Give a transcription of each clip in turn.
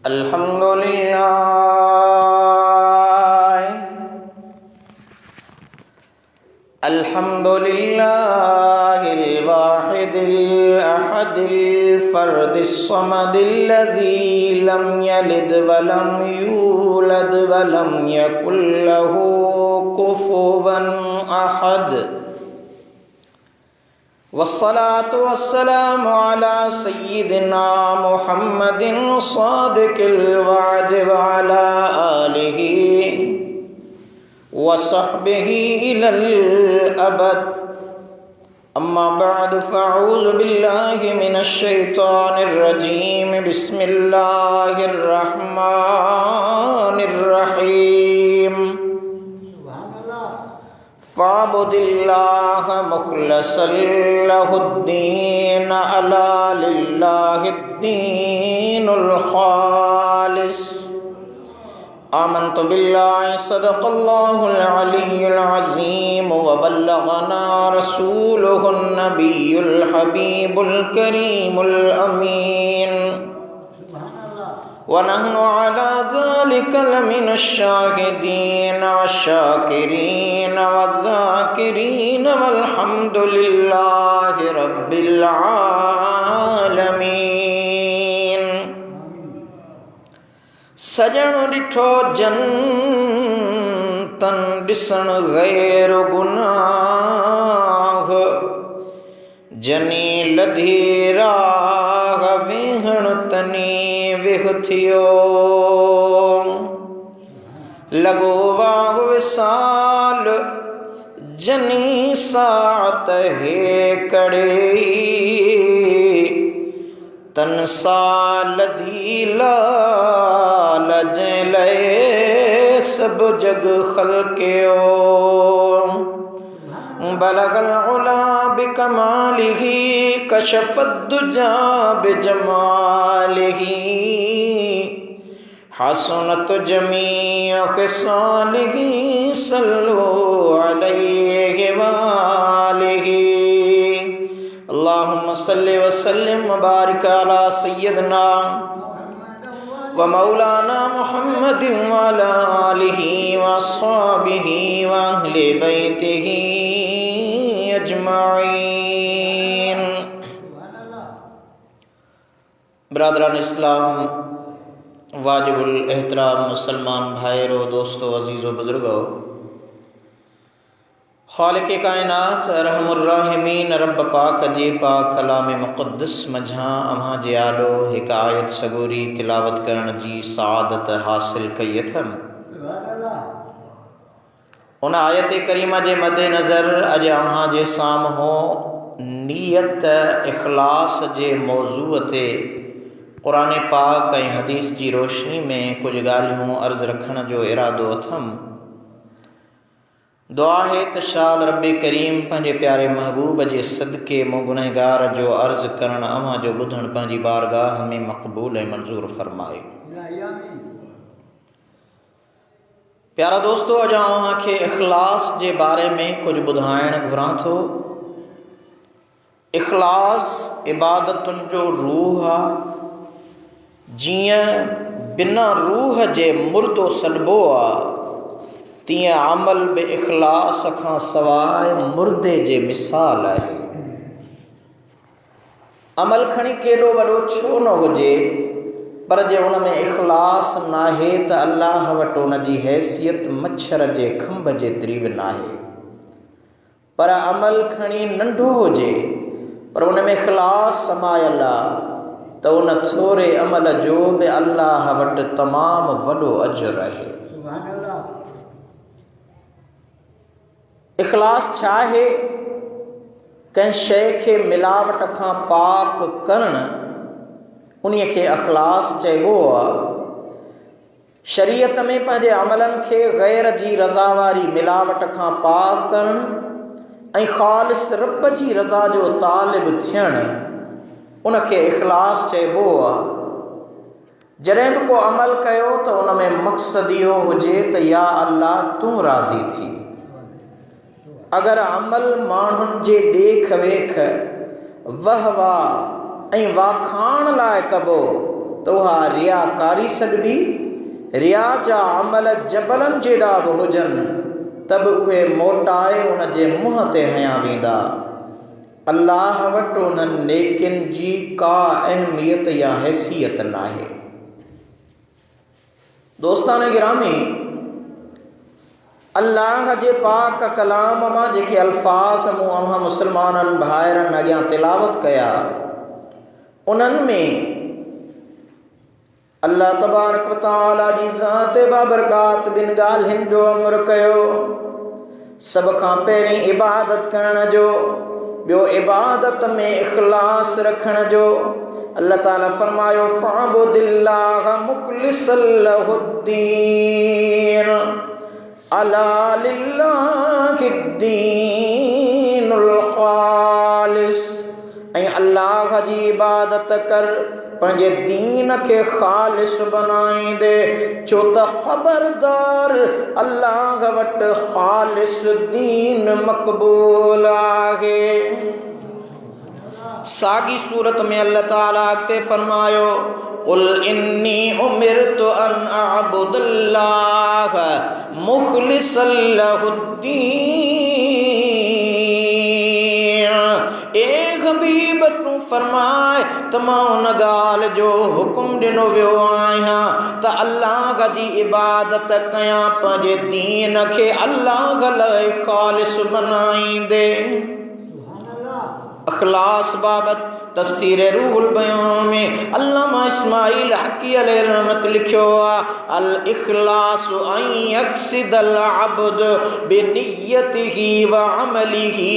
अल्हम्दुलिल्लाहिल वाहिदिल अहदिल फर्दिस समदिल्लज़ी lump यलिद वलम यूलद वलम यकुल लहू कुफुवन अहद। वस्सलातु वस्सलामु अला सय्यिदिना मुहम्मदिन सादिकिल वअद व अला आलिहि व सहबिहि इलल अबद। अम्मा बअद फ़अऊज़ु बिल्लाहि मिनश शैतानिर रजीम। बिस्मिल्लाहिर रहमानिर रहीम। फ़अब्दिल्लाह मुख़लिसन लहुद्दीन अला लिल्लाहिद्दीनुल ख़ालिस। आमन्तु बिल्लाहि सदक़ल्लाहुल अलिय्युल अज़ीम व बल्लगना रसूलुहुन नबियुल हबीबुल करीमुल अमीन व नहनु अला ज़ालिका लमिनश शाहिदीन वश्शाकिरीन वज़्ज़ाकिरीन वल्हम्दुलिल्लाहि रब्बिल आलमीन। सजण ॾिठो जंतन ॾिसण गैर गुनाह, जनी लधी राह वेहण तनी वेह थियो। लॻो वाग विसाल जनी सात हे कड़े, तन साल धी लाल जलए सब जग खलक्यो। बलगल उला बिकमालिही कशफद्दुजा बिजमालिही, हसनत जमीअ खिसालिही सल्लु अलैहि वालिही। अल्लाहुम्मा सल्लि व सल्लिम व बारिक अला सय्यदना व मौलाना मुहम्मदिन व अला आलिहि व अस्हाबिहि व अहले बैतिहि अजमाइन। बिरादरान इस्लाम, वाजिबुल एहतराम मुसलमान भाइयों, दोस्तों, अजीज़ों, बुजुर्गों, खालिक़ कायनात रहमुर राहिमीन रब पाक जे पाक कलाम मुक़द्दस मझां अम्हा जे आलो हिक आयत सगोरी तिलावत करण जी सआदत हासिल कई अथम। उन आयत करीमा जे मद्दे नज़र अॼु अम्हा जे साम्हूं नीयत इख़लास जे मौज़ूअ ते क़ुरान पाक ऐं हदीस जी रोशनी में कुछ ॻाल्हियूं अर्ज़ रखण जो इरादो अथम। दुआ है त शाल रब करीम पंहिंजे प्यारे महबूब जे सदके मूं गुनहगार जो अर्ज़ करण अव्हां जो ॿुधण पंहिंजी बारगाह में मक़बूल ऐं मंज़ूर फरमाए। प्यारा दोस्तों, अॼु अव्हां खे इख़लास जे बारे में कुछ ॿुधाइण घुरां थो। इख़लास इबादतुनि जो रूह आहे। जीअं बिना रूह जे मुर्दो सॾिबो आहे, तीअं अमल बि इख़लास खां सवाइ मुर्दे जे मिसाल आहे। अमल खणी केॾो वॾो छो न हुजे, पर जे उन में इख़लास नाहे त अल्लाह वटि उन जी हैसियत मच्छर जे खंभ जेतिरी बि नाहे। पर अमल खणी नंढो हुजे पर उन में इख़लास समायल आहे त उन थोरे अमल जो बि अल्लाह वटि तमामु वॾो अजर आहे। इख़लास छा आहे? कंहिं शइ खे मिलावट खां पाक करणु, उन्हीअ खे इख़लास चइबो आहे। शरीयत में पंहिंजे अमलनि खे ग़ैर जी रज़ा वारी मिलावट खां पाक करणु ऐं ख़ालिस रब जी रज़ा जो तालिब थियणु, उनखे इख़लास चइबो आहे। जॾहिं बि को अमल कयो त उन में मक़सदु इहो हुजे त या अल्लाह तूं राज़ी थी। अगर अमल माण्हुनि जे ॾेख वेख, वाह वाह ऐं वाखाण लाइ कबो तो वह रियाकारी सॾिबी। रिया जा अमल जबलनि जेॾा बि हुजनि त बि उहे मोटाए उन जे मुंहं ते हयां वेंदा। अल्लाह वटि उन्हनि नेकियुनि जी का अहमियत या हैसियत नाहे। दोस्तान गिरामी, अल्लाह जे पाक कलाम मां जेके अल्फाज़ मूं अव्हां मुस्लमाननि भाइरनि अॻियां तिलावत कया, उन्हनि में अल्लाह तबारक व तआला जी ज़ात बाबरकात बिन ॻाल्हियुनि जो अमर कयो। सभ खां पहिरीं इबादत करण जो, ॿियो इबादत में इख़लास रखण जो। अल्लाह ताला फरमायो फ़अब्दिल्लाह मुख़लिसन लहुद्दीन अला लिल्लाहिद्दीनुल ख़ालिस। ऐं अल्लाह जी इबादत कर पंहिंजे दीन खे ख़ालिस बनाईंदे, छो त ख़बरदार अल्लाह वटि ख़ालिस दीन मक़बूल आहे। साॻी सूरत में अल्लाह ताला अॻिते फरमायो क़ुल इन्नी उमिरतु अन अअबुदल्लाह मुख़लिसन लहुद्दीन। ए हबीब तूं फरमाए त मां उन ॻाल्हि जो हुकुम ॾिनो वियो आहियां त अल्लाह जी इबादत कयां, पंहिंजे दीन खे अल्लाह लाइ ख़ालिस बनाईंदे। इख़लास बाबत तफ़सीर रूहुल बयान में अल्लामा इस्माइल हक़ी अलैहि रहमत लिखियो आहे, अल इख़लासु अन यक़सिदल अब्द बिनियतिही व अमलिही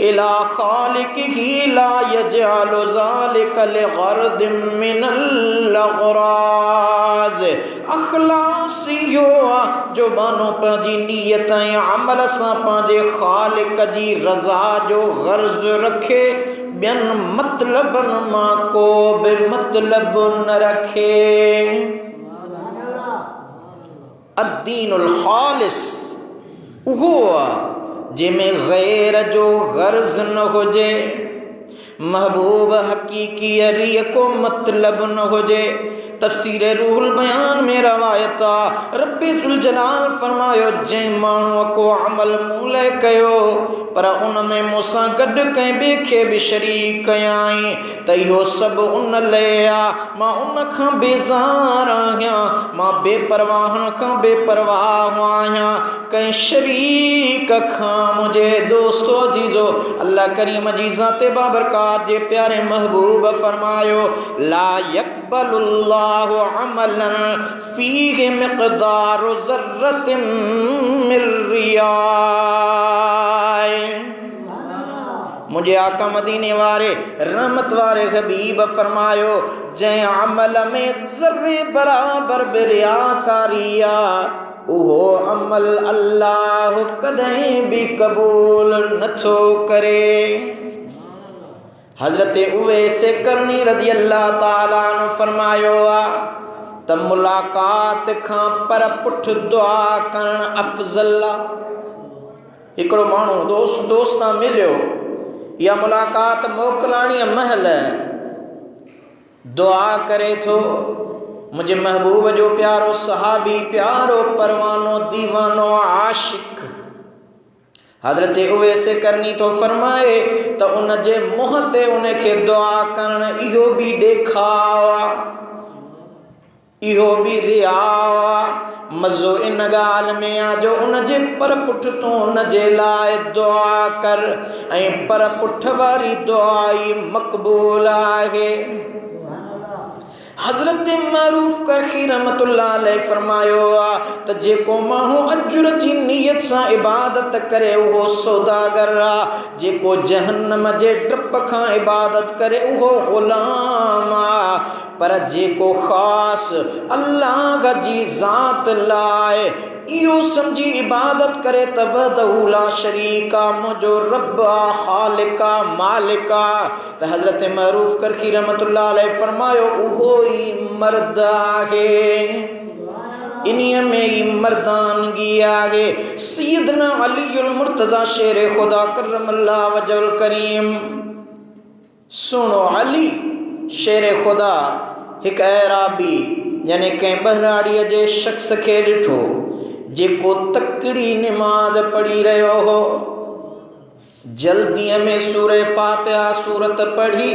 इला ख़ालिक़िही ला यजअलु ज़ालिका लिग़र्दिन मिनल अग़राज़। इख़लास इहो आहे जो मानो पंहिंजी नियत ऐं अमल सां पंहिंजे ख़ालिक़ जी रज़ा जो ग़र्ज़ रखे, ॿियनि मतलबनि मां को बि मतिलब न रखे। अद्दीनुल ख़ालिस उहो आहे जंहिंमें ग़ैर जो ग़र्ज़ न हुजे, महबूब हक़ीक़ी रीह को मतलब न हुजे। तफ़सीर रूहुल बयान में रवायत आहे, रब्बे ज़ुल जलाल फरमायो जंहिं माण्हूअ को अमल मूं लाइ कयो पर उन में मूंसां गॾु कंहिं ॿिए खे बि शरीक कयाई त इहो सभु उन लाइ आहे, मां उन खां बेज़ार आहियां, मां बेपरवाहनि खां बेपरवाह आहियां, कंहिं शरीक खां। मुंहिंजे दोस्तो अजीज़ो, अल्लाह करीम जी ज़ाते बाबरकात जे प्यारे महबूब फरमायो ला यक़बलुल्लाहु अमलन फ़ीहि मिक़दारु ज़र्रतिन मिन रियाए। मुझे आका मदीने वारे रहमत वारे हबीब फरमायो जंहिं अमल में ज़र्रे बराबर बि रियाकारी आहे, उहो अमल अल्लाह कॾहिं बि क़बूल नथो करे। हज़रत उवैस करनी रज़ी अल्लाह ताला अन्हु फरमायो आहे त मुलाक़ात खां पर पुठ दुआ करणु अफ़ज़ल आहे। हिकिड़ो माण्हू दोस्तां मिलियो या मुलाक़ात मोकिलाणीअ महल दुआ करे थो, मुंहिंजे महबूब जो प्यारो सहाबी, प्यारो परवानो, दीवानो, आशिक हज़रत उवैस करनी तो फरमाए त उन जे मुंहं ते उनखे दुआ करणु इहो बि ॾेखाव, इहो बि रिया। मज़ो इन ॻाल्हि में आहे जो उन जे पर पुठ तूं उन जे लाइ दुआ कर ऐं पर पुठ वारी दुआ ई मक़बूल आहे। हज़रत मरूफ़ करखी रहमतुल्लाह अलैहि फरमायो आहे त जेको माण्हू अजुर जी नियत सां इबादत करे उहो सौदागर आहे, जेको जहन्नम जे डप खां इबादत करे उहो ग़ुलाम आहे, पर जेको ख़ासि अल्लाह जी ज़ात लाइ इहो समझी इबादत करे त वहदहू ला शरीका मुंहिंजो रब आहे, ख़ालिक आहे, मालिक आहे, त हज़रत मरूफ़ करखी रहमतुल्लाह अलैहि फरमायो उहो ई मर्द आहे। इन्हीअ में ई मर्दानगी आहे। सैयदना अलीउल मुर्तज़ा शेर खुदा करमल्लाह वजहुल करीम, सुनो अली शेर खुदा हिकु अहराबी यानी कंहिं बहराड़ीअ जे शख़्स खे ॾिठो जेको तकड़ी निमाज़ पढ़ी रहियो हो। जल्दीअ में सूरे फातिहा सूरत पढ़ी,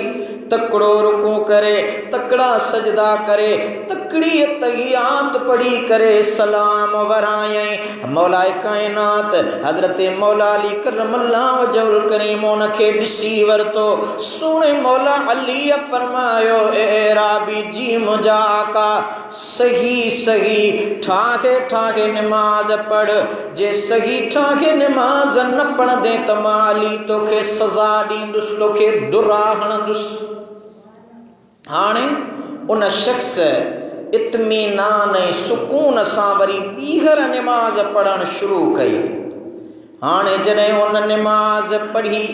तकड़ो रुकू करे, तकड़ा सजदा करे, तकड़ी तहियात पढ़ी करे सलाम वरायई। मौलाए कायनात हज़रत मौला अली करमल्लाहु वजहुल करीम उनखे ॾिसी वरितो। सुहिणे मौला अली फरमायो, ए राबी जी मुंहिंजा आका सही सही ठाहे ठाहे निमाज़ पढ़, जे सही ठाहे निमाज़ न पढ़ंदे त मां अली तोखे सज़ा ॾींदुसि, तोखे दुरा हणंदुसि। हाणे उन शख़्स इत्मीनान ऐं सुकून सां वरी ॿीहर निमाज़ पढ़णु शुरू कई। हाणे जॾहिं उन निमाज़ पढ़ी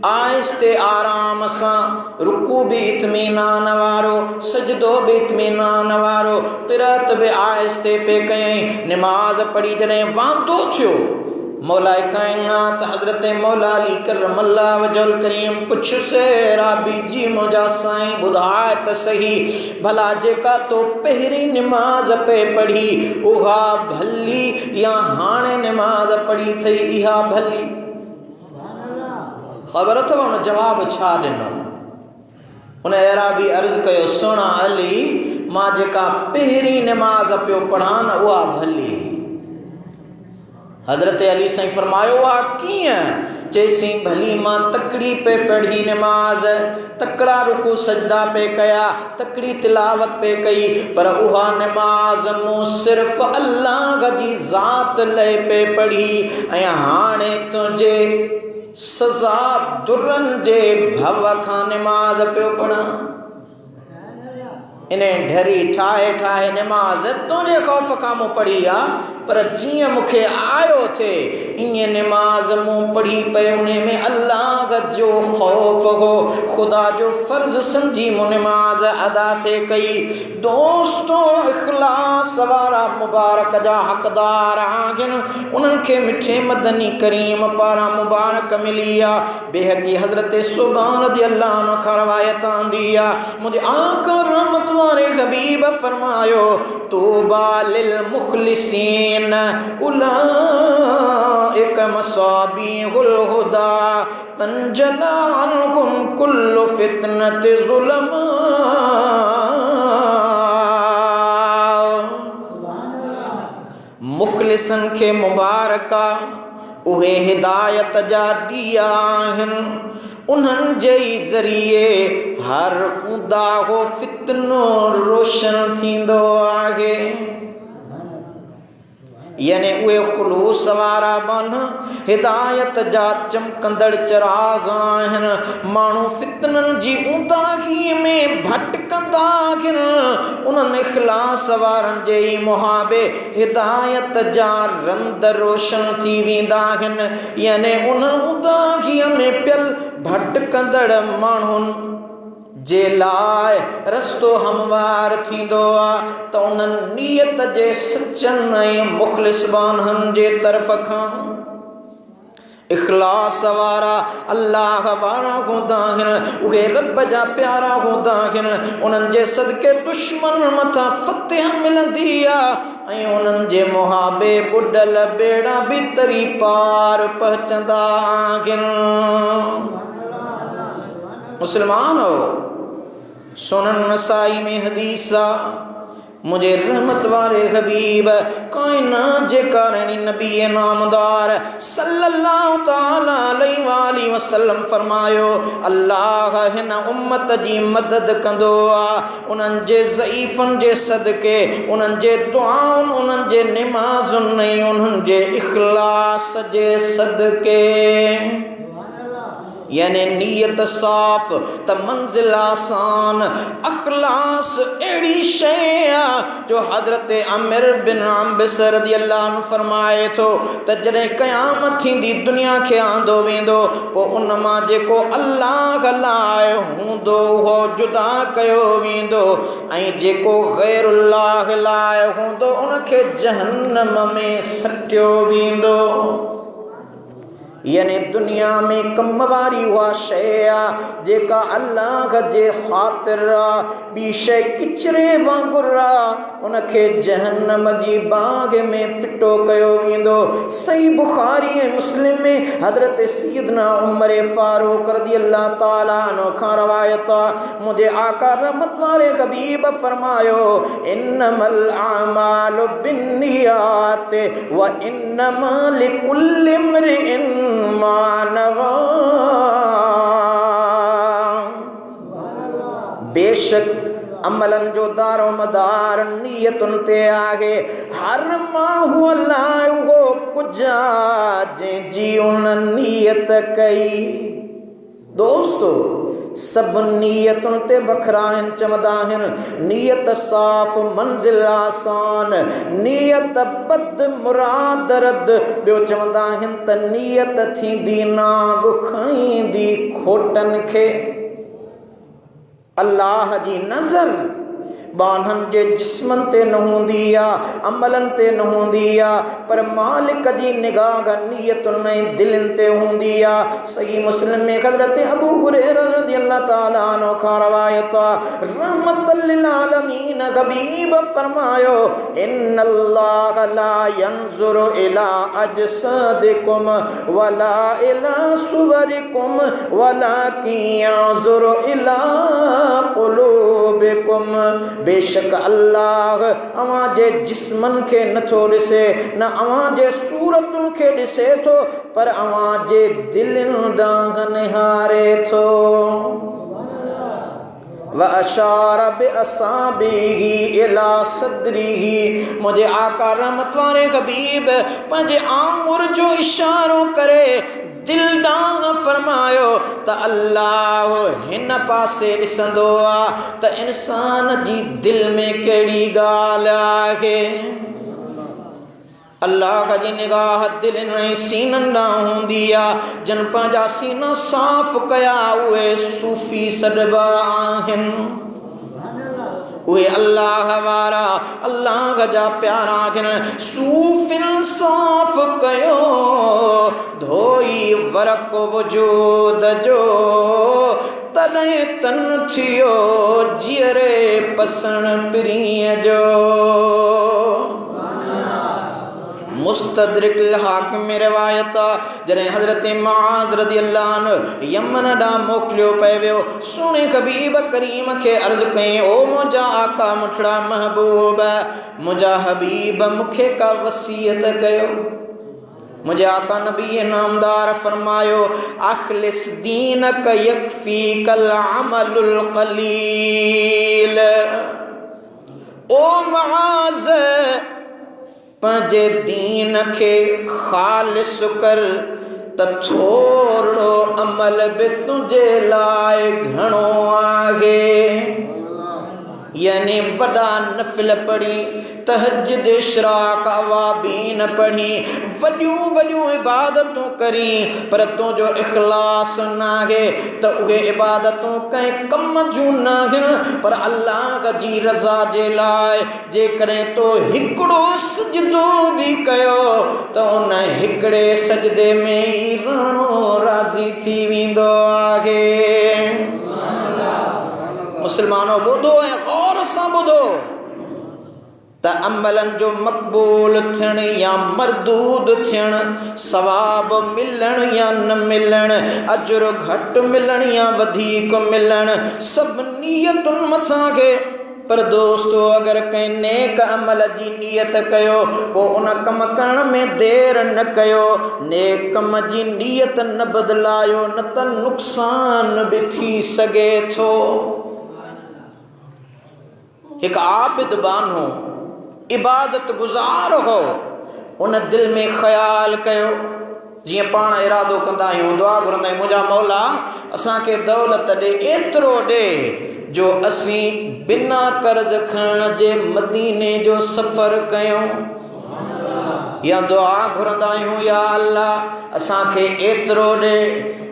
आहिस्ते आराम सां, रुकू भी इत्मीनान वारो, सजदो भी इत्मीनान वारो, क़िरात भी आहिस्ते पे कयईं। निमाज़ पढ़ी जॾहिं वांदो थियो, मौलाए कायनात हज़रत मौला अली करमल्लाहु वजहुल करीम पुछियोसि, राबी जी मुंहिंजा साईं ॿुधाए त सही, भला जेका तो पहिरीं निमाज़ पे पढ़ी उहा भली या हाणे निमाज़ पढ़ी थई इहा भली? ख़बर अथव उन जवाब छा ॾिनो? उन अहराबी अर्ज़ु कयो, सुहिणा अली, मां जेका पहिरीं निमाज़ पियो पढ़ां न उहा भली। हज़रत अली साईं फरमायो, आ कीअं? चईसीं, भली मां तकड़ी पे पढ़ी निमाज़, तकड़ा रुकू सजदा पे कया, तकड़ी तिलावत पे कई, पर उहा निमाज़ मूं सिर्फ़ अल्लाह जी ज़ात लाइ पे पढ़ी। ऐं हाणे तुंहिंजे सज़ा दुरनि जे भव खां निमाज़ पियो पढ़ां। इन्हें ढरी ठाहे ठाहे निमाज़ तुंहिंजे ख़ौफ़ खां मूं पढ़ी आहे, पर जीअं मूंखे आयो थे ईअं निमाज़ मूं पढ़ी पे उन में अल्लाह जो ख़ौफ़ हो, ख़ुदा जो फ़र्ज़ सम्झी मूं निमाज़ अदा थे कई। दोस्तों, इख़लास वारा मुबारक जा हक़दार आहिनि, उन्हनि खे मिठे मदनी करीम पारां मुबारक मिली आहे। बेहक़ी हज़रत सुबान रज़ियल्लाहु अन्हु खां रवायत आंदी आहे, मुंहिंजे आका रहमत वारे हबीब फरमायो, तूबा लिल मुख़लिसीन उलाइक मसाबीहुल हुदा तंजला अन्हुम कुल्लु फितनति ज़ुलमा। मुख़लिसन खे मुबारका, उहे हिदायत जा ॾीआ आहिनि, उन्हनि जे ज़रिए हर उदाहो फितनो रोशन थींदो आहे। यानी उहे ख़ुलूस वारा बन हिदायत जा चमकंदड़ चिराग आहिनि। माण्हू फितननि जी ऊंदाही में भटकंदा आहिनि, उन्हनि इख़लास वारनि जे ई मुहाबे हिदायत जा रंद रोशन थी वेंदा आहिनि। यानी उन्हनि ऊंदाहीअ में पियल भटकंदड़ माण्हुनि जे लाइ रस्तो हमवार थींदो आहे त उन्हनि नियत जे सचनि ऐं मुख़लिस बानहनि जे तरफ़ खां इख़लास वारा अल्लाह वारा हूंदा आहिनि, उहे रब जा प्यारा हूंदा आहिनि। उन्हनि जे सदके दुश्मन मथां फ़तह मिलंदी आहे ऐं उन्हनि जे मुहाबे ॿुॾल बेड़ा बि तरी पार पहुचंदा आहिनि। मुस्लमान हो, सुनन नसाई में हदीस आहे, मुझे रहमत वारे हबीब कायनात जे कारणी नबी नामदार सल्लल्लाहु ताला अलैहि वसल्लम फरमायो, अल्लाह हिन उम्मत जी मदद कंदो आहे उन्हनि जे ज़ईफ़नि जे सदके, उन्हनि जे दुआउनि, उन्हनि जे निमाज़ुनि ऐं उन्हनि जे इख़लास जे सदके। यानी नीयत साफ़ त मंज़िल आसान, अख़लास अहिड़ी शइ आहे जो हज़रत आमिर बिन आबिस रज़ियल्लाहु अन्हु फरमाए थो त जॾहिं क़यामत थींदी दुनिया खे आंदो वेंदो, पोइ उन मां जेको अल्लाह लाइ हूंदो उहो जुदा कयो वेंदो ऐं जेको ग़ैरुल्लाह लाइ हूंदो उनखे जहन्नम में सटियो वेंदो। यानी दुनिया में कम वारी हुआ शइ आहे जेका अल्लाह जे ख़ातिर ॿी शइ किचरे वांगुर उनखे जहन्नम जी बाग में फिटो कयो वेंदो। सही बुखारी ऐं मुस्लिम में हज़रत सैयदना उमर फारूक रज़ियल्लाहु ताला अन्हु खां रवायत आहे, मुंहिंजे आका रहमत वारे हबीब फरमायो इन्नमल आमालु बिन्नियात व इन्नमा लिकुल्लि इम्रिइन मा नवा। बेशक अमलन जो दारो मदार नियतुन ते आहे। हर माण्हू लाइ उहो कुझु जंहिंजी उन नियत कई। दोस्तो सब नियतुन ते बखरा आहिनि। चवंदा आहिनि नियत साफ़ मंज़िल आसान, नियत बद मुराद रद। ॿियो चवंदा आहिनि त नियत थींदी नाग खाईंदी खोटनि खे। अल्लाह जी नज़र बाननि जे जिस्मनि ते न हूंदी आहे, अमलनि ते न हूंदी आहे, पर मालिक जी निगाह नियतुनि ऐं दिलनि ते हूंदी आहे। सही मुस्लिम में हज़रत अबू हुरैरा रज़ियल्लाहु ताला अन्हु खां रवायत आहे, रहमतल लिल आलमीन हबीब फरमायो इन्नल्लाह ला यंज़ुरु इला अजसादिकुम वला इला सुवरिकुम वलाकिन यंज़ुरु इला क़ुलूबिकुम। बेशक अल्लाह अवां जे जिस्मन खे नथो ॾिसे, न अवां जे सूरतुनि खे ॾिसे थो, पर अवां जे दिलनि ॾांहुं निहारे थो। व अशार बिअसाबिही इला सदरिही। मुंहिंजे आका रहमत वारे हबीब पंहिंजे आंगुर जो इशारो करे दिल ॾांहुं फरमायो त अल्लाह हिन पासे ॾिसंदो आहे त इंसान जी दिल में कहिड़ी ॻाल्हि आहे। अल्लाह जी निगाह दिलनि ऐं सीननि ॾांहुं हूंदी आहे। जन पंहिंजा सीना साफ़ कया उहे सूफ़ी सॾिबा आहिनि। उहे अल्लाह वारा अल्लाह जा प्यारा आहिनि। सूफ़िन साफ़ कयो धोई वरक वजूद जो, तॾहिं तन थियो जीअरे पसण पिरीअ जो। मुस्तदरिक हाकिम में रिवायत आहे जॾहिं हज़रत मुआज़ रज़ियल्लाहु अन्हु यमन ॾांहुं मोकिलियो पियो वियो, सुहिणे हबीब करीम खे अर्ज़ु कई ओ मुंहिंजा आका मुठड़ा महबूब, मुंहिंजा हबीब मूंखे का वसीयत कयो। मुझे आका नबी नामदार फरमायो अखलिस दीनक यकफीकल अमलुल कलील। ओ मुआज़ पंहिंजे दीन खे ख़ालिस कर त थोरो अमल बि तुंहिंजे लाइ घणो आहे। यानी वॾा नफ़िल पढ़ी, तहज्जुद इशराक अवाबीन पढ़ी, वॾियूं वॾियूं इबादतूं करी, पर तुंहिंजो इख़लास न आहे त उहे इबादतूं कंहिं कम जूं न आहिनि, पर अल्लाह जी रज़ा जे लाइ। जेकॾहिं तो हिकिड़ो सजदो बि कयो त उन हिकिड़े सजदे में ई राणो राज़ी थी वेंदो आहे। मुस्लमानो ॿुधो ऐं गौर सां ॿुधो त अमलनि जो मक़बूल थियणु या मरदूद थियणु, सवाब मिलणु या न मिलणु, अजुर घटि मिलणु या वधीक मिलणु, सभु नियतुनि मथां खे। पर दोस्तो अगर कंहिं नेक अमल जी नियत कयो पोइ उन कम करण में देर न कयो, नेक कम जी नियत न बदलायो न त नुक़सान बि थी सघे थो। एक आबिद बानो इबादत गुज़ार हो, उन दिल में ख़्याल कयो जीअं पाण इरादो कंदा आहियूं, दुआ घुरंदा आहियूं मुंहिंजा मौला असांखे दौलत ॾे, एतिरो ॾे जो असीं बिना कर्ज़ खणण जे मदीने जो सफ़र कयूं। या दुआ घुरंदा आहियूं या अल्लाह असांखे एतिरो ॾे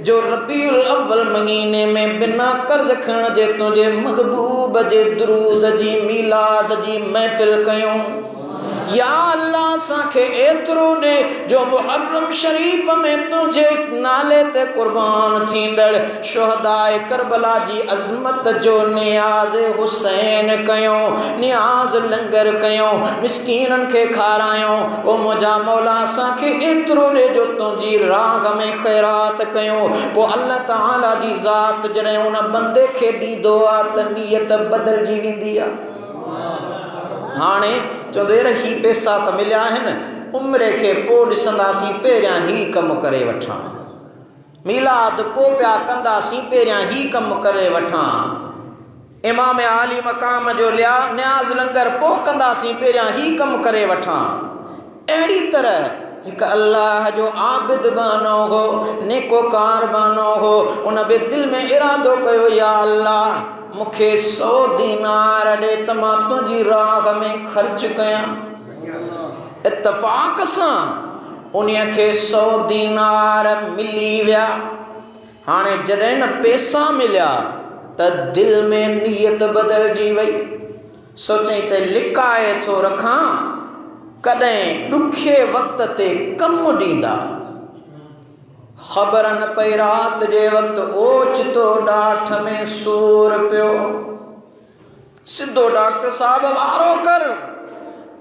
जो रबीउल अव्वल महीने में बिना कर्ज़ खणण जे तुंहिंजे महबूब जे दुरूद जी मीलाद जी महफ़िल कयूं। या अल्लाह असांखे एतिरो ॾे जो मुहर्रम शरीफ़ में तुंहिंजे नाले ते क़ुर्बान थींदड़ शुहदाए करबला जी अज़मत जो नियाज़ हुसैन कयूं, नियाज़ लंगर कयूं, मिस्कीननि खे खारायूं। ओ मुंहिंजा मौला असांखे एतिरो ॾे जो तुंहिंजी राह में ख़ैरात कयूं। पोइ अल्लाह ताला जी ज़ात जॾहिं उन बंदे खे ॾींदो आहे त नियत बदिलजी वेंदी आहे। हाणे चवंदो यार ही पैसा त मिलिया आहिनि, उमिरि खे पोइ ॾिसंदासीं, पहिरियां ही कमु करे वठां। मीलाद पोइ पिया कंदासीं, पहिरियां ही कमु करे वठां। इमाम आली मक़ाम जो न्याज़ लंगर पोइ कंदासीं, पहिरियां ही कमु करे वठां। अहिड़ी तरह हिकु अल्लाह जो आबिद बानो हो, नेकोकार बानो हो, उन बि दिलि में इरादो कयो या अल्लाह मूंखे 100 दीनार ॾे त मां तुंहिंजी राह में ख़र्च कयां। इत्तफ़ाक़ सां उन खे 100 दीनार मिली विया। हाणे जॾहिं न पैसा मिलिया त दिलि में नियत बदिलजी वई। सोचई त लिकाए थो रखां, कॾहिं ॾुखे वक़्त ते कमु ॾींदा। ख़बर न पई रात जे वक़्तु ओचितो ॾाठ में सूर पियो। सिधो डॉक्टर साहब वारो कर,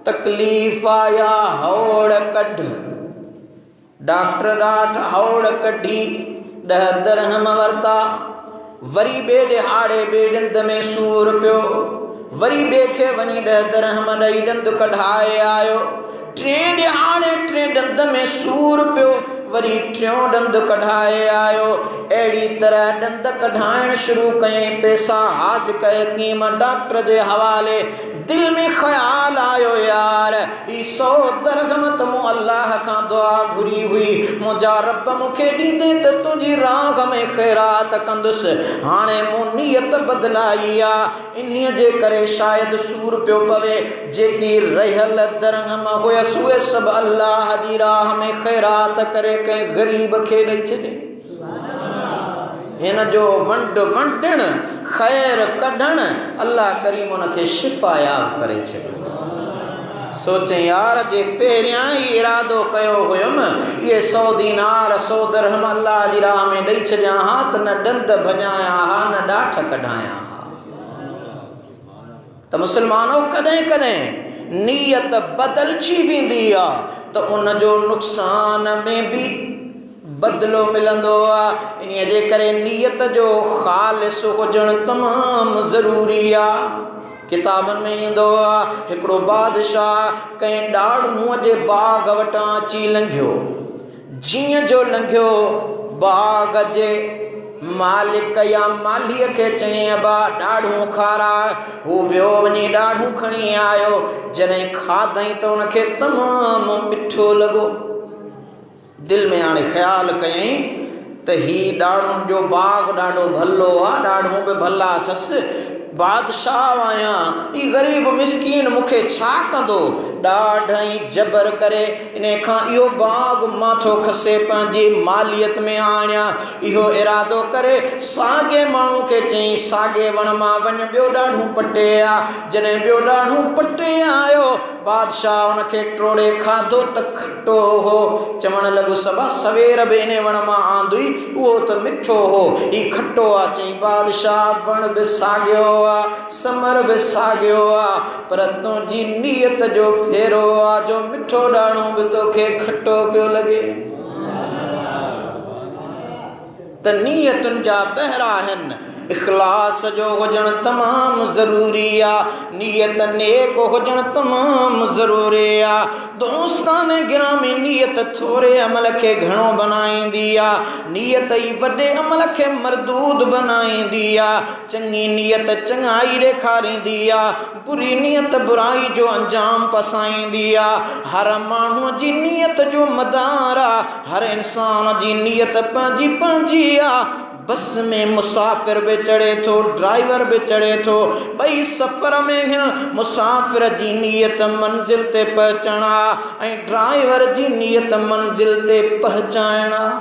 तकलीफ़ आया हौड़ कढ। डॉक्टर ॾाठ हौड़ कढी 10 दरहम वरिता। वरी ॿिए ॾिहाड़े ॿिए ॾंद में सूर पियो, वरी ॿिए खे वञी 10 दरहम ॾेई ॾंद कढाए आयो। 3 ॾिहाड़े 3 ॾंद में सूर पियो, वरी 3 ॾंद कढाए आयो। अहिड़ी तरह ॾंद कढाइण शुरू कयईं, पैसा हाज़िर कयईं डॉक्टर जे हवाले। दिल में ख्याल आयो यार ई 100 दरहम त मूं अल्लाह खां दुआ घुरी हुई, मुंहिंजा रब मूंखे ॾींदे त तुंहिंजी राह में ख़ैरात कंदुसि। हाणे मूं नियत बदिलाई आहे, इन्हीअ जे करे शायदि सूर पियो पवे। जेकी रहियल दरहम हुयसि उहे सभु अल्लाह जी राह में ख़ैरात करे कंहिं ग़रीब खे ॾेई छॾे। हिन जो वंडण ख़ैर कढण अल्लाह करीम उनखे शिफ़ायाब करे छॾियो। सोचें यार जे पहिरियां ई इरादो कयो हुयुमि इहे 100 दीनार 100 दरहम अल्लाह जी राह में ॾेई छॾिया हा त न ॾंद भञाया हा न ॾाठ कढाया हा। त मुस्लमानों कॾहिं कॾहिं नियत बदिलजी वेंदी आहे त उन जो नुक़सान में बि बदिलो मिलंदो आहे। इन जे करे नियत जो ख़ालिस हुजणु तमामु ज़रूरी आहे। किताबनि में ईंदो आहे हिकिड़ो बादशाह कंहिं ॾाढ़ूअ जे बाग़ वटां अची लंघियो। जीअं जो लंघियो बाग़ जे मालिक या मालीअ खे चयईं अबा ॾाढ़ूं खाराए। हू वियो वञी ॾाढ़ूं खणी आयो। जॾहिं खाधई त उनखे तमामु मिठो लॻो। दिल में हाणे ख़्याल कयईं त ही ॾाढ़ुनि जो बाग़ ॾाढो भलो आहे, ॾाढ़ूं बि भला अथसि। बादशाह आहियां, ही ग़रीब मिसकीन मूंखे छा कंदो? ॾाढई जबर करे इन खां इहो बाग़ माथो खसे पंहिंजी मालियत में आणियां। इहो इरादो करे साॻे माण्हू खे चई साॻे वण मां वञ ॿियो ॾाढ़ूं पटे आ। जॾहिं ॿियो ॾाढ़ूं पटे आयो बादशाह उनखे टोड़े खाधो त खटो हो। चवणु लॻो सबा सवेर बि इन वण मां आंदुई उहो त मिठो हो, ही खटो आहे। चई बादशाह वण बि साॻियो आहे, समर बि साॻियो आहे, पर तुंहिंजी नियत जो फेरो आहे जो मिठो ॾाढ़ूं बि तोखे खटो पियो लॻे। त नियतुनि जा बहिरा आहिनि। इख़लास जो हुजणु तमामु ज़रूरी आहे। नियत नेक हुजणु तमामु ज़रूरी आहे। दोस्तान गिरामी नियत थोरे अमल खे घणो बनाईंदी आहे, नियत ई वॾे अमल खे मरदूद बनाईंदी आहे। चङी नियत चङाई ॾेखारींदी आहे, बुरी नियत बुराई जो अंजाम पसाईंदी आहे। हर माण्हूअ जी नियत जो मदार आहे, हर इंसान जी नियत पंहिंजी पंहिंजी आहे। बस में मुसाफ़िर बि चढ़े थो, ड्राइवर बि चढ़े थो, ॿई सफ़र में हिन मुसाफ़िर जी नियत मंज़िल ते पहुचण आहे ऐं ड्राइवर जी नियत मंज़िल ते पहुचाइण आहे।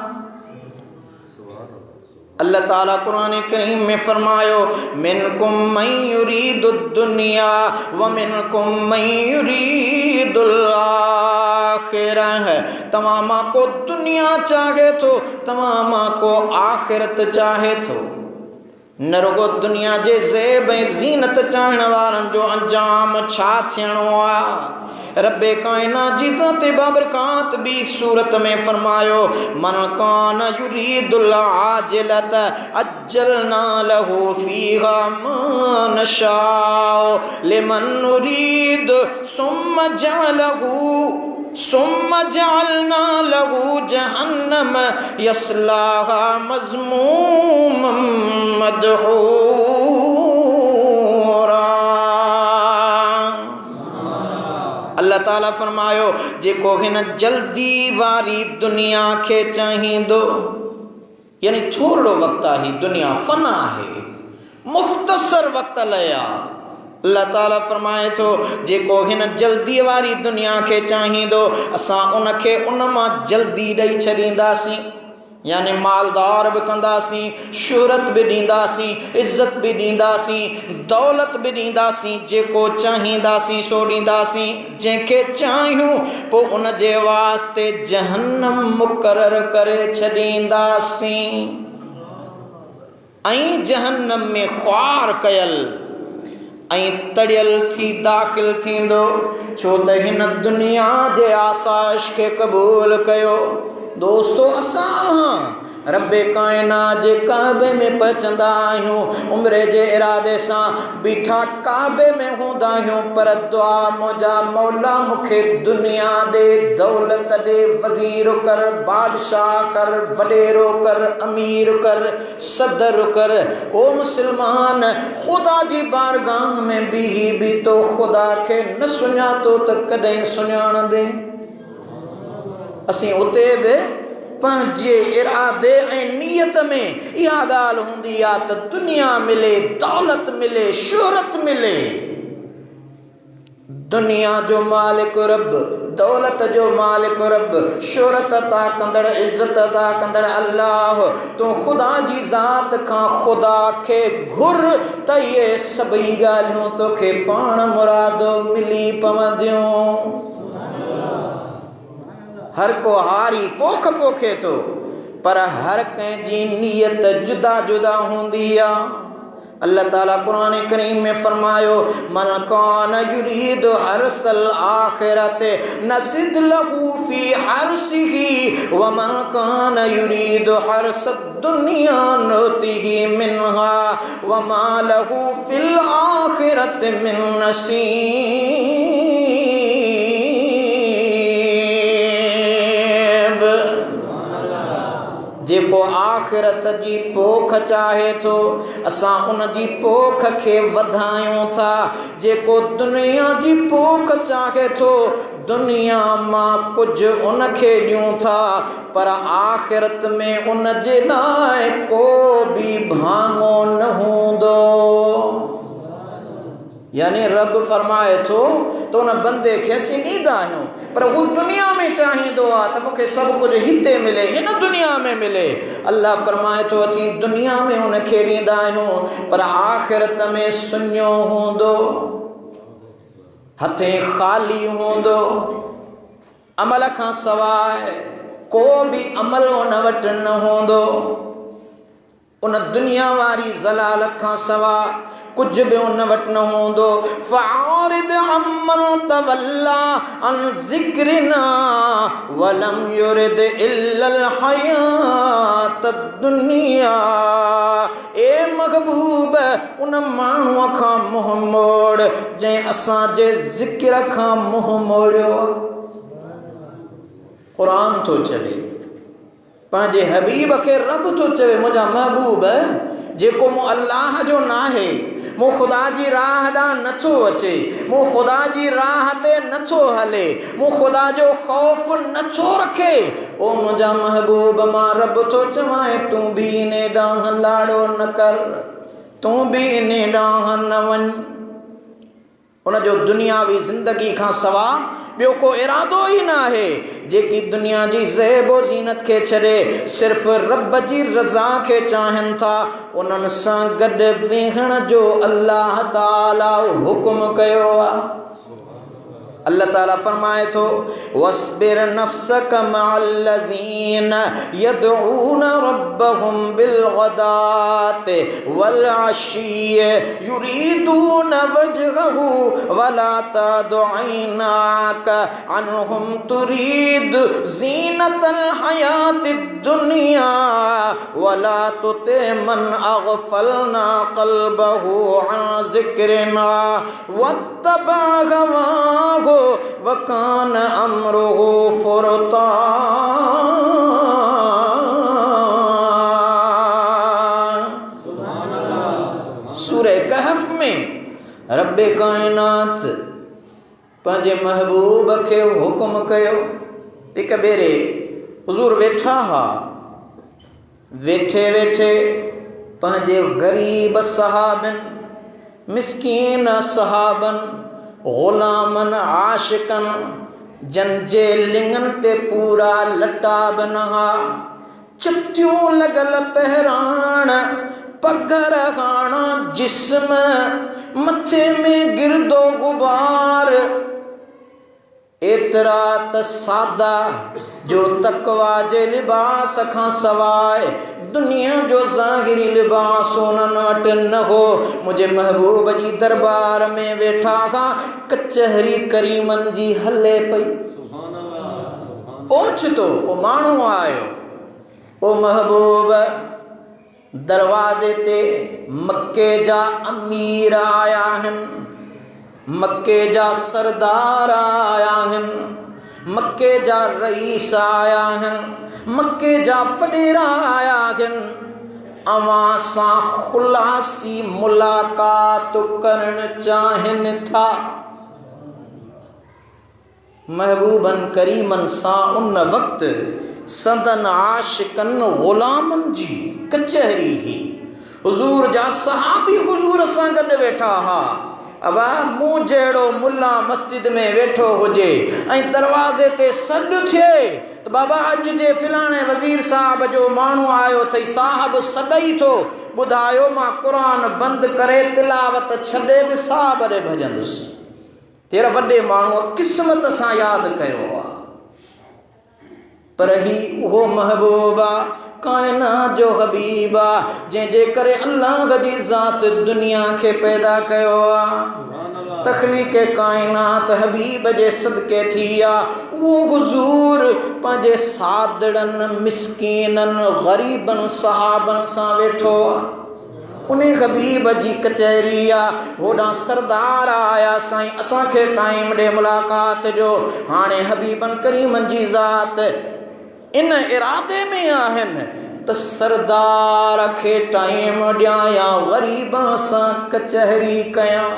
अल्लाह ताला कुरान करीम में फरमायो मिनकुम मन युरीदुद दुनिया व मिनकुम मन युरीदुल आखिरह। तमामा को दुनिया चाहे तो तमामा को आखिरत चाहे तो। न रुगो दुनिया जे ज़ेब ऐं ज़ीनत चाहण वारनि जो अंजाम छा थियणो आहे। रब्बे कायनात जी ज़ाते बाबरकात बि सूरत में फरमायो मन कान युरीदुल आजिलत अज्जलना लहू फीहा मा नशाउ लिमन नुरीद सुम्मा जअलना लहू जहन्नम यस्लाहा मज़मूमम मदहूरा। अल्लाह ताला फरमायो जेको हिन जल्दी वारी दुनिया खे चाहींदो, यानी थोड़ो वक्त आहे, दुनिया फना है, मुख्तसर वक्त लया। अल्लाह ताला फरमाए थो जेको हिन जल्दी वारी दुनिया खे चाहींदो असां उनखे उन मां जल्दी ॾेई छॾींदासीं, यानी मालदार भी कंदासी, शोहरत भी ॾींदासीं, इज्जत भी ॾींदासीं, दौलत भी ॾींदासीं, जेको चाहींदासीं सो ॾींदासीं। जंहिंखे चाहियूं पोइ उन जे वास्ते जहन्नम मुक़ररु करे छॾींदासीं ऐं जहन्नम में ख्वार कयल ऐं तड़ियल थी दाख़िल थींदो। छो त हिन दुनिया जे आसाइश खे क़बूल कयो। दोस्तो असां रब्बे कायनात जे काबे में पहुचंदा आहियूं, उम्रे जे इरादे सां बीठा काबे में हूंदा आहियूं, पर दुआ मुंहिंजा मौला मूंखे दुनिया ॾे, दौलत ॾे, वज़ीर कर, बादशाह कर, वॾेरो कर, अमीर कर, सदर कर। ओ मुसलमान ख़ुदा जी बारगाह में बीही बि तो ख़ुदा खे न सुञातो त कॾहिं सुञाणंदे। असीं उते बि पंहिंजे इरादे ऐं नियत में इहा ॻाल्हि हूंदी आहे त दुनिया मिले, दौलत मिले, शोहरत मिले। दुनिया जो मालिक रब, दौलत जो मालिक रब, शोहरत अता कंदड़, इज्जत अता कंदड़ अल्लाह। तूं ख़ुदा जी ज़ात खां ख़ुदा खे घुर त इहे सभई ॻाल्हियूं तोखे पाण मुरादो मिली पवंदियूं। हर को हारी पोख पोखे थो, पर हर कंहिंजी नियत जुदा जुदा हूंदी आहे। अल्लाह ताला कुरान करीम में फरमायो मन कान युरीदु हर्सल आखिरत नज़िद लहू फी हर्सिही व मन कान युरीदु हर्सद दुनिया नुतिही मिनहा व मा लहू फिल आखिरत मिन नसीब। जेको आखिरत जी पोख चाहे थो असां उन जी पोख खे वधायूं था। जेको दुनिया जी पोख चाहे थो दुनिया मां कुझु उनखे ॾियूं था, पर आखिरत में उन जे लाइ को बि भाङो न हूंदो। यानी रब फरमाए थो त उन बंदे खे असीं ॾींदा आहियूं, पर हू दुनिया में चाहींदो आहे त मूंखे सभु कुझु हिते मिले, हिन दुनिया में मिले। अल्लाह फरमाए थो असीं दुनिया में उनखे ॾींदा आहियूं, पर आख़िरत में सुञो हूंदो, हथे ख़ाली हूंदो। अमल खां सवाइ को बि अमल उन वटि न हूंदो। उन दुनिया वारी ज़लालत खां सवाइ कुछ भी उन वटि न हूंदो। फ़ारिद अमन तवल्ला अन ज़िक्रिना वलम युरिद इल्लल हयात दुनिया। ए महबूब उन माण्हूअ खां मुंहुं मोड़ जंहिं असांजे ज़िक्र खां मुंहुं मोड़ियो। क़ुरान थो चवे, पंहिंजे हबीब खे रब थो चवे मुंहिंजा महबूब जेको मूं अल्लाह जो न आहे, मूं ख़ुदा जी राह ॾांहुं नथो अचे, मूं ख़ुदा जी राह ते नथो हले, मूं ख़ुदा जो ख़ौफ़ नथो रखे, ओ मुंहिंजा महबूब मां रब थो चवां तूं बि इन ॾांहुं लाड़ो न कर, तूं बि इन ॾांहुं न वञ। उन जो दुनियावी ज़िंदगी खां सवाइ ॿियो को इरादो ई न आहे। जेकी दुनिया जी ज़ेबो ज़ीनत खे छॾे सिर्फ़ रब जी रज़ा खे चाहिनि था, उन्हनि सां गॾु वेहण जो अल्लाह ताला हुकुम कयो आहे। अल्लाह ताला फरमाए थो, वस्बिर नफ्सक मअल्लज़ीन यदऊन रब्बहुम बिलगदाति वल अश्यि युरीदून वजहहु वला तदु ऐनाक अन्हुम तुरीद ज़ीनतल हयातिद दुनिया वला तुति मन अग़फलना क़ल्बहु अन ज़िक्रिना वत्तबा हवाहु वकान अम्रुहु फुरता। सूरह कहफ में रब्बे कायनात पंहिंजे महबूब खे हुकुम कयो। हिक भेरे हुज़ूर वेठा हा, वेठे वेठे पंहिंजे ग़रीब सहाबन, मिस्कीन सहाबन, ग़ुलामन, आशिकन, जंजे लिंगन ते पूरा लटा बनहा, चत्तियूं लगल पहरान, पगर हाना जिस्म, मथे में गिरदो गुबार, एतरा त सादा जो तकवा जे लिबास खां सवाइ दुनिया जो ज़ाहिरी लिबास उन्हनि वटि न हो। मुझे महबूब जी दरबार में वेठा खां कचहरी करीमन जी हले पई। ओचितो को माण्हू आयो, ओ महबूब दरवाजे ते मक्के जा अमीर आया आहिनि, मक्के जा सरदार आया आहिनि, मक्के जा रईस आया आहिनि, मक्के जा वॾेरा आया आहिनि, अवां सां ख़ुलासी मुलाक़ात करणु चाहिनि था। महबूबन करीमन सां उन वक़्तु संदन आशिकन ग़ुलामन जी कचहरी ही। हुज़ूर जा सहाबी हुज़ूर सां गॾु वेठा हा। अब मूं जहिड़ो मुल्ला मस्जिद में वेठो हुजे ऐं दरवाज़े ते सॾु थिए त बाबा अॼु जे फिलाणे वज़ीर साहब जो माण्हू आयो अथई, साहब सॾई थो, ॿुधायो मां क़ुरान बंदि करे तिलावत छॾे बि साहब ॾे भॼंदुसि। तेरा वॾे माण्हूअ क़िस्मत सां यादि कयो आहे। पर ही उहो महबूबा कायनात जो हबीबा जंहिंजे करे अल्लाह जी ज़ात दुनिया खे पैदा कयो आहे। तख़लीक़ कायनात हबीब जे सदके थी आहे। उहो हुज़ूर पंहिंजे सादड़नि, मिस्कीननि, ग़रीबनि सहाबनि सां वेठो आहे। उन हबीब जी कचहरी आहे। होॾां सरदार आया, साईं असांखे टाइम ॾे मुलाक़ात जो। हाणे हबीबन करीमन जी ज़ात इन इरादे में आहिनि त सरदार खे टाइम ॾियां या ग़रीबन सां कचहरी कयां।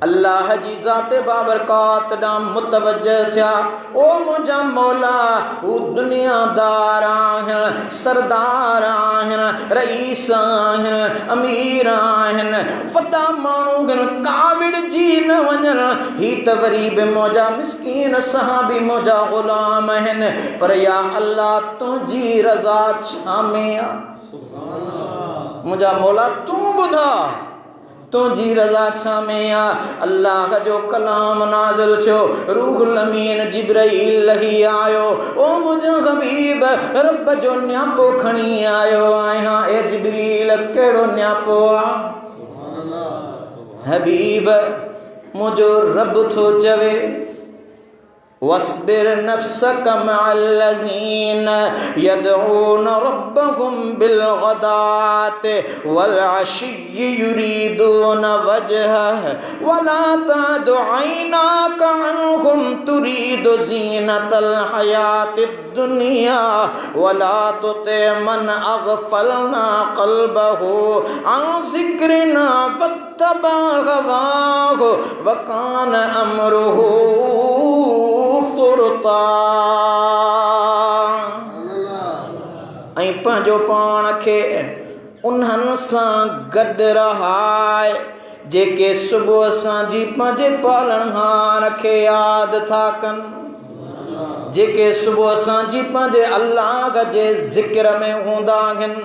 अल्लाह जी ज़ात बाबरकात ॾांहुं मुतवजह थिया। ओ मुंहिंजा मौला, हू दुनियादार आहिनि, सरदार आहिनि, रईस आहिनि, अमीर आहिनि, वॾा माण्हू आहिनि, काविड़ जी न वञनि। ही त वरी बि मौजा मिस्कीन सहाबी मौजा ग़ुलाम आहिनि। पर या अल्लाह तुंहिंजी रज़ा छा में आहे? मुंहिंजा मौला तूं ॿुधा, तुंहिंजी रज़ा छा में आहे? अल्लाह जो कलाम नाज़िल थियो, रूहुल अमीन जिब्राईल लही आयो। ओ मुंहिंजो हबीब, रब जो न्यापो खणी आयो आहियां। ए जिब्रील, कहिड़ो न्यापो आहे? हबीब, मुंहिंजो रब थो चवे, वस्बिर नफ्सक मअल्लज़ीन यदऊन रब्बहुम बिलगदाति वल अश्यि युरीदून वजहह वला तदु ऐनाक अन्हुम तुरीदु ज़ीनतल हयातिद दुनिया वला तुति मन अग़फलना क़ल्बहु अन ज़िक्रिना वत्तबा हवाहु वकान अम्रुहु फुरता। ऐं पंहिंजो पाण खे उन्हनि सां गॾु रहाए जेके सुबुह असांजी पंहिंजे पालणहार खे यादि था कनि, जेके सुबुह असांजी पंहिंजे अल्लाह जे ज़िक्र में हूंदा आहिनि,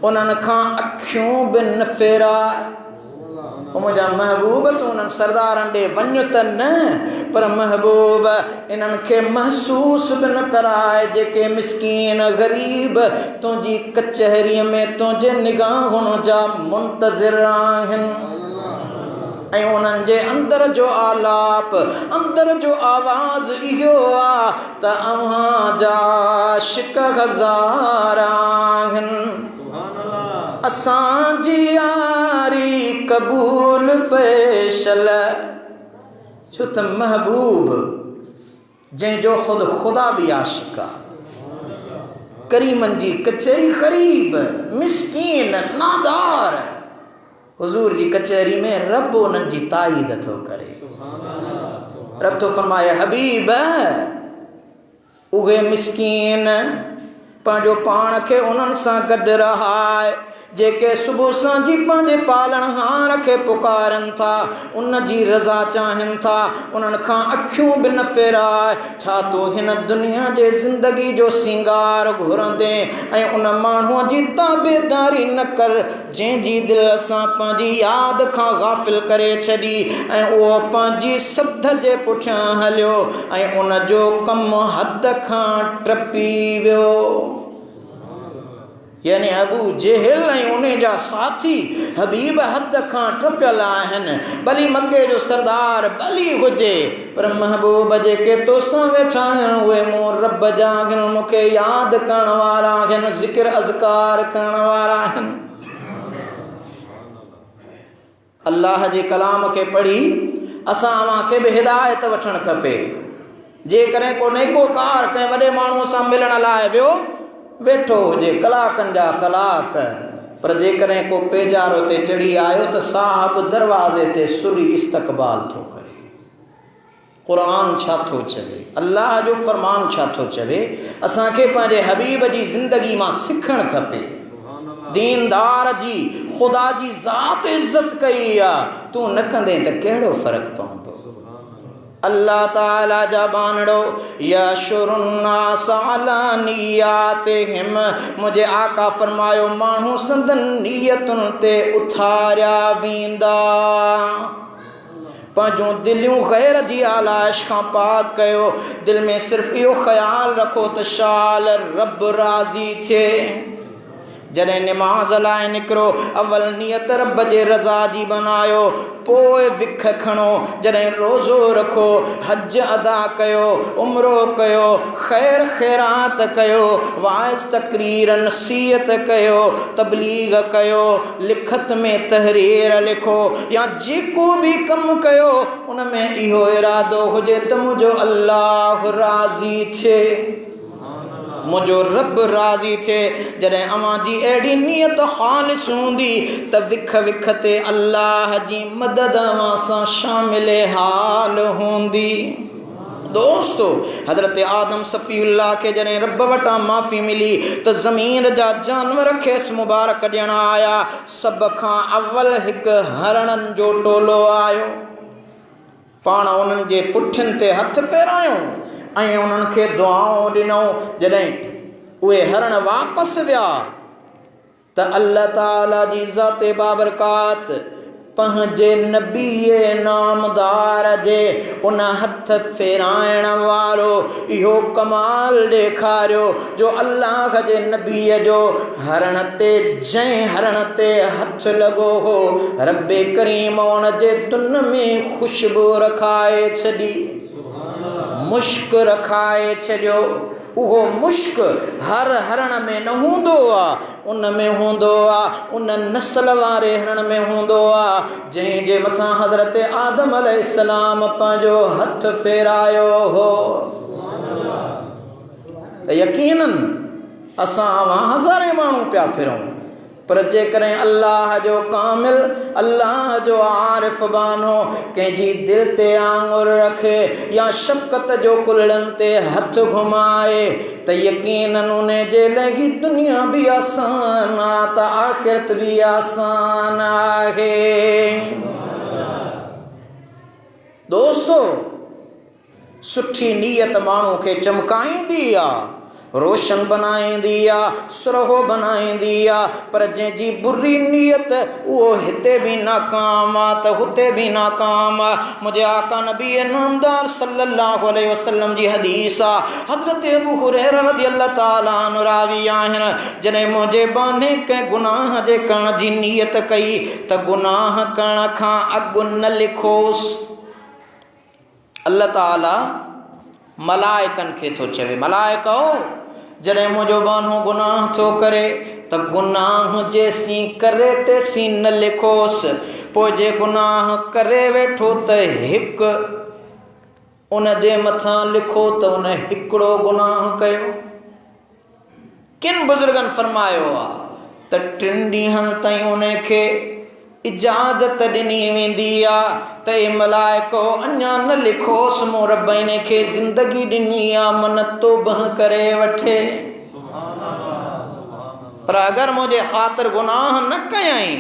उन्हनि खां अखियूं बि न फेराए। मुंहिंजा महबूब तूं उन्हनि सरदारनि ॾे वञ त न, पर महबूब इन्हनि खे महसूस बि न कराए जेके मिसकीन ग़रीब तुंहिंजी कचहरीअ में तुंहिंजे निगाहुनि जा मुंतज़िर आहिनि। ऐं उन्हनि जे अंदर जो आलाप, अंदर जो आवाज़ इहो आहे त अव्हां जा आशिक़ हज़ार आहिनि। असांजी यारी क़बूल पेशल, छो त महबूब जंहिंजो ख़ुदि ख़ुदा बि आशिक़ आहे, करीमनि जी कचहरी ग़रीब मिसकीन नादार, हुज़ूर जी कचहरी में रब उन्हनि जी ताईद थो करे। रब तो फरमाए हबीब उहे मिसकीन पंहिंजो पाण खे उन्हनि सां गॾु रहाए जेके सुबुह सांझी पंहिंजे पालणहार खे पुकारनि था, उन जी रज़ा चाहिनि था, उन्हनि खां अखियूं बि न फेराए। छा तूं हिन दुनिया जे ज़िंदगी जो सिंगार घुरंदे ऐं उन माण्हूअ जी ताबेदारी न कर जंहिंजी दिलि असां पंहिंजी यादि खां गाफ़िल करे छॾी ऐं उहो पंहिंजी सद जे पुठियां हलियो ऐं उन जो कमु हद खां टपी वियो। यानी अबू जहल ऐं उन जा साथी हबीब हद खां टपियल आहिनि। भली मके जो सरदार भली हुजे, पर महबूब जेके तोसां वेठा आहिनि उहे मूं रब जा आहिनि, मूंखे यादि करण वारा आहिनि, ज़िक्र अज़कार करण वारा आहिनि। अल्लाह जे कलाम खे पढ़ी असां अव्हांखे बि हिदायत वठणु खपे। जेकॾहिं को नेकोकार कंहिं वॾे माण्हूअ सां मिलण लाइ वियो वेठो हुजे कलाकनि जा कलाक, पर जेकॾहिं को पेजारो ते चढ़ी आयो त साहिब दरवाज़े ते सुरी इस्तक़बाल थो करे। क़ुरान छा थो चवे, अल्लाह जो फ़रमान छा थो चवे, असांखे पंहिंजे हबीब जी ज़िंदगी मां सिखणु खपे। दीनदार जी ख़ुदा जी ज़ात इज़त कई आहे, तूं न कंदे त कहिड़ो फ़र्क़ु पवंदो। अल्लाह ताला जा बानड़ो यशुरुन्नास अला नियतिहिम, मुझे आका फरमायो माण्हू संदन नियतुनि ते उथारिया वेंदा। पंहिंजूं दिलियूं ग़ैर जी आलाइश खां पाक कयो, दिलि में सिर्फ़ु इहो ख़्यालु रखो त शाल रब राज़ी थिए। जॾहिं निमाज़ लाइ निकिरो अवल नियत रब जे रज़ा जी बनायो, पोइ विख खणो। जॾहिं रोज़ो रखो, हज अदा कयो, उमरो कयो, ख़ैर ख़ैरात कयो, वाइज़ तक़रीर नसीहत कयो, तबलीग कयो, लिखत में तहरीर लिखो, या जेको बि कमु कयो उन में इहो इरादो हुजे त मुंहिंजो अल्लाह राज़ी थिए, मुझो रब राज़ी थिए। जॾहिं अव्हां जी अहिड़ी नियत ख़ालिस हूंदी त विख विख ते अल्लाह जी मदद अव्हां सां शामिल हाल हूंदी। दोस्तो, हज़रत आदम सफ़ीउल्लाह खे जॾहिं रब वटां माफ़ी मिली त ज़मीन जा जानवर खेसि मुबारक ॾियण आया। सभ खां अव्वल हिकु हरणनि जो टोलो आयो, पाण उन्हनि जे पुठियुनि ते हथ फेरायूं ऐं उन्हनि खे दुआऊं ॾिनऊं। जॾहिं उहे हरण वापसि विया त अल्लाह ताला जी ज़ाते बाबरकात पंहिंजे नबीअ नामदार जे उन हथ फेराइण वारो इहो कमाल ॾेखारियो जो अल्लाह जे नबीअ जो हरण ते जंहिं हरण ते हथ लॻो हो, रब्बे करीम उन जे दुन में ख़ुशबू रखाए छॾी, मुश्क रखाए छॾियो। उहो मुश्क हर हरण में न हूंदो आहे, उन में हूंदो आहे, उन नस्ल वारे हरण में हूंदो आहे जंहिंजे मथां हज़रत आदम अलैहिस्सलाम पंहिंजो हथ फेरायो हो। त यकीनन असां हज़ारे माण्हू पिया फिरूं, पर जेकॾहिं अल्लाह जो कामिल, अल्लाह जो आरिफ़ बानो कंहिंजी दिलि ते आङुर रखे या शफ़क़त जो कुल्हनि ते हथ घुमाए त यकीनन उन जे लाइ ही दुनिया बि आसान आहे त आख़िरत बि आसान आहे। सुठी नीयत माण्हू खे चमकाईंदी आहे, रोशन बनाईंदी आहे, सुरहो बनाईंदी आहे। पर जंहिंजी बुरी नीयत उहो हिते बि नाकाम आहे त हुते बि नाकाम आहे। मुंहिंजे आका नबी नामदार सल्लल्लाहु अलैहि वसल्लम जी हदीस आहे। हज़रत अबू हुरैरा रज़ियल्लाहु ताला अन्हु रावी आहिनि, जॾहिं मुंहिंजे बाने कंहिं गुनाह जे करण जी नीयत कई त गुनाह करण खां अॻु न लिखोसि। अल्लाह ताला मलाइकनि खे थो चवे, मलाइको जॾहिं मुंहिंजो बानो गुनाह थो करे त गुनाह जेसीं करे तेसीं न लिखोसि। पोइ जे गुनाह करे वेठो त हिकु उन जे मथां लिखो त उन हिकिड़ो गुनाह कयो। किन बुज़ुर्गनि फरमायो आहे त 3 ॾींहंनि ताईं उन खे इजाज़त ॾिनी वेंदी आहे त ए मलाइको अञा न लिखोसि, मूं रब इन खे ज़िंदगी ॾिनी आहे, मन तौबह करे वठे। पर अगरि मुंहिंजे ख़ातिर गुनाह न कयई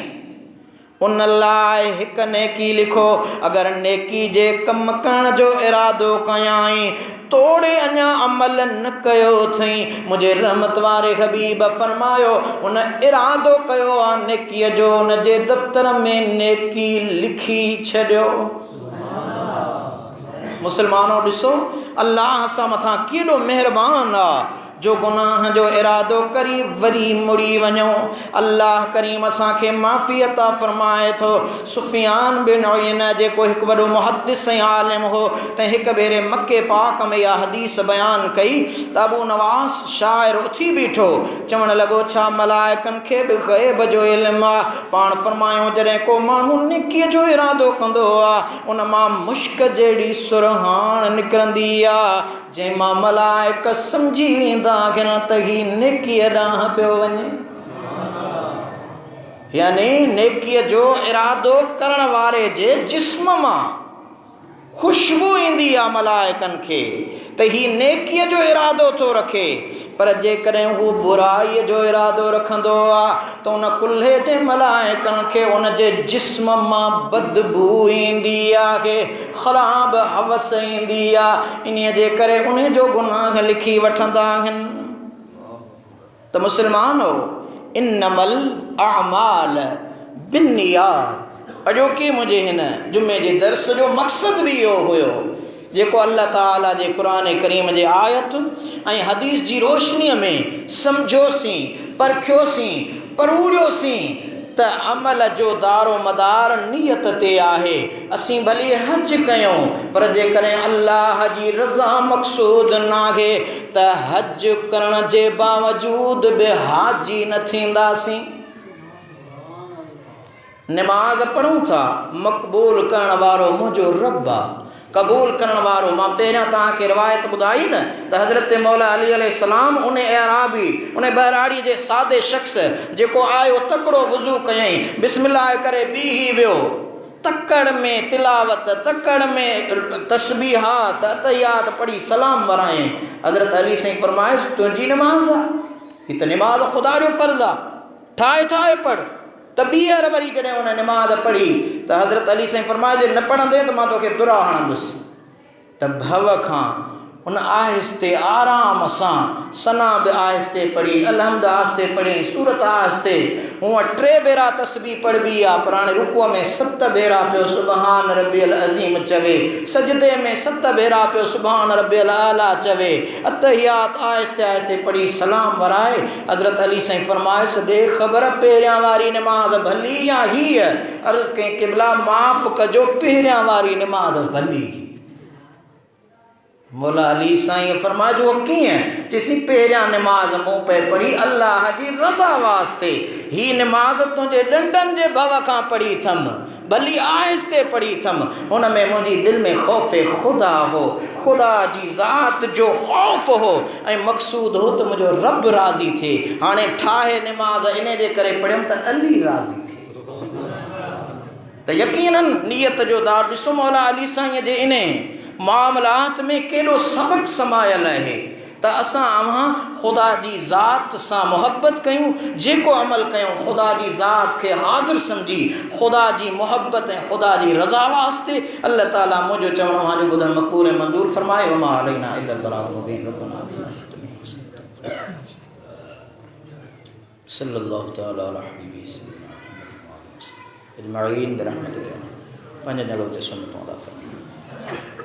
उन लाइ हिकु नेकी लिखो। अगरि नेकी जे कमु करण जो इरादो कयाई तोड़े अञा अमल न कयो अथई, मुंहिंजे रहमत वारे हबीब फरमायो उन इरादो कयो आहे नेकीअ जो, उन जे दफ़्तर में नेकी लिखी छॾियो। मुस्लमानो ॾिसो अल्लाह असां मथां केॾो महिरबान आहे जो गुनाह जो इरादो करी वरी मुड़ी वञो। अल्लाह करीम असांखे माफ़ी अता फरमाए थो। सुफियान बिन उयैना जेको हिकु वॾो मुहद्दिस ऐं आलिम हो त हिकु भेरे मके पाक में इहा हदीस बयानु कई त अबू नवास शाइर उथी बीठो, चवणु लॻो छा मलाइकनि खे बि ग़ैब जो इल्मु आहे। पाण फरमायो जॾहिं को माण्हू नेकीअ जो इरादो कंदो आहे उन मां मुश्क जहिड़ी सुरहाण निकिरंदी आहे जंहिंमां मलाइक सम्झी वेंदा आहिनि त ही नेकीअ ॾांहुं पियो वञे। यानी नेकीअ जो इरादो करण वारे जे जिस्म मां खुशबू ईंदी आहे मलाइकनि खे त ही नेकीअ जो इरादो थो रखे। पर जेकॾहिं हू बुराईअ जो इरादो रखंदो आहे त उन कुल्हे जे मलाइकनि खे उन जे जिस्म मां बदबू ईंदी आहे, ख़राब हवस ईंदी आहे। इन जे करे उन जो गुनाह लिखी वठंदा आहिनि। त मुस्लमानो इन्नमल अअमाल बिन्नियात। अॼोकी मुंहिंजे हिन जुमे जे दर्स जो मक़सदु बि इहो हुयो जेको अल्लाह ताला जे क़ुरान करीम जे आयत ऐं हदीस जी रोशनीअ में सम्झोसीं, परखियोसीं, परूड़ियोसीं त अमल जो दारो मदार नियत ते आहे। असीं भली हज कयूं पर जेकॾहिं अल्लाह जी रज़ा मक़सूद नाहे त हज करण जे बावजूद बि हाजी न थींदासीं। नमाज़ पढ़ूं था, मक़बूल करण वारो मुंहिंजो रब आहे, क़बूल करण वारो। मां पहिरियां तव्हांखे रिवायत ॿुधाई न त हज़रत मौला अली अलैहिस्सलाम उन एराबी उन बहराड़ी जे सादे शख़्स जेको आयो तकिड़ो वुज़ू कयई, बिस्मिल्लाह करे बीही वियो, तकड़ में तिलावत, तकड़ में तस्बीहात अतहियात पढ़ी सलाम वराए। हज़रत अली साईं फरमाइसि तुंहिंजी नमाज़ आहे, हीअ त नमाज़ ख़ुदा जो फ़र्ज़ु आहे, ठाहे ठाहे पढ़। त ॿीहर वरी जॾहिं उन नमाज़ पढ़ी त हज़रत अली साईं फरमाए जे न पढ़ंदे त मां तोखे दुरा हणंदुसि। त भव खां उन आहिस्ते आराम सां सना बि आहिस्ते पढ़ी, अलहम्द आहिस्ते पढ़ी, सूरत आहिस्ते। हूअं 3 भेरा तस्बीह पढ़बी आहे पर हाणे रुकुअ में 7 भेरा पियो सुबहान रब्बियल अज़ीम चवे, सजदे में 7 भेरा पियो सुबहान रब्बियल आला चवे, अतहियात आहिस्ते आहिस्ते पढ़ी सलाम वराए। हज़रत अली साईं फरमाइसि ॾे ख़बर पहिरियां वारी नमाज़ भली या हीअ? अर्ज़ु कई क़िबला माफ़ कजो, पहिरियां वारी नमाज़ भली। मौला अली साईं फरमाए जो कीअं? चइसी पहिरियां नमाज़ मूं पे पढ़ी अल्लाह जी रज़ा वास्ते, ही नमाज़ तुंहिंजे ॾंडनि जे भव खां पढ़ी थम, भली आहिस्ते पढ़ी थम। हुन में मुंहिंजी दिलि में ख़ौफ़े ख़ुदा हो, ख़ुदा जी ज़ात जो ख़ौफ़ हो ऐं मक़सूद हो त मुंहिंजो रब राज़ी थिए। हाणे ठाहे नमाज़ इन जे करे पढ़ियमि त अली राज़ी थिए। त यकीनन नियत जो दार ॾिसो मौला अली साईं जे इन मामलात में केॾो सबक़ समायल आहे। त असां अव्हां ख़ुदा जी ज़ात सां मुहब्बत कयूं, जेको अमल कयूं ख़ुदा जी ज़ात खे हाज़िर सम्झी ख़ुदा जी मुहब्बत ऐं ख़ुदा जी रज़ा वास्ते। अल्लाह ताला मुंहिंजो चवण वहांजो ॿुधण मक़बूल ऐं मंज़ूर फ़रमाए। वमा अलैना इल्लल बलागुल मुबीन। सल्लल्लाहु तआला अला हबीबी अजमईन बिरहमतिक। पंहिंजे जॻह ते सुन्नतूं अदा फरमाए।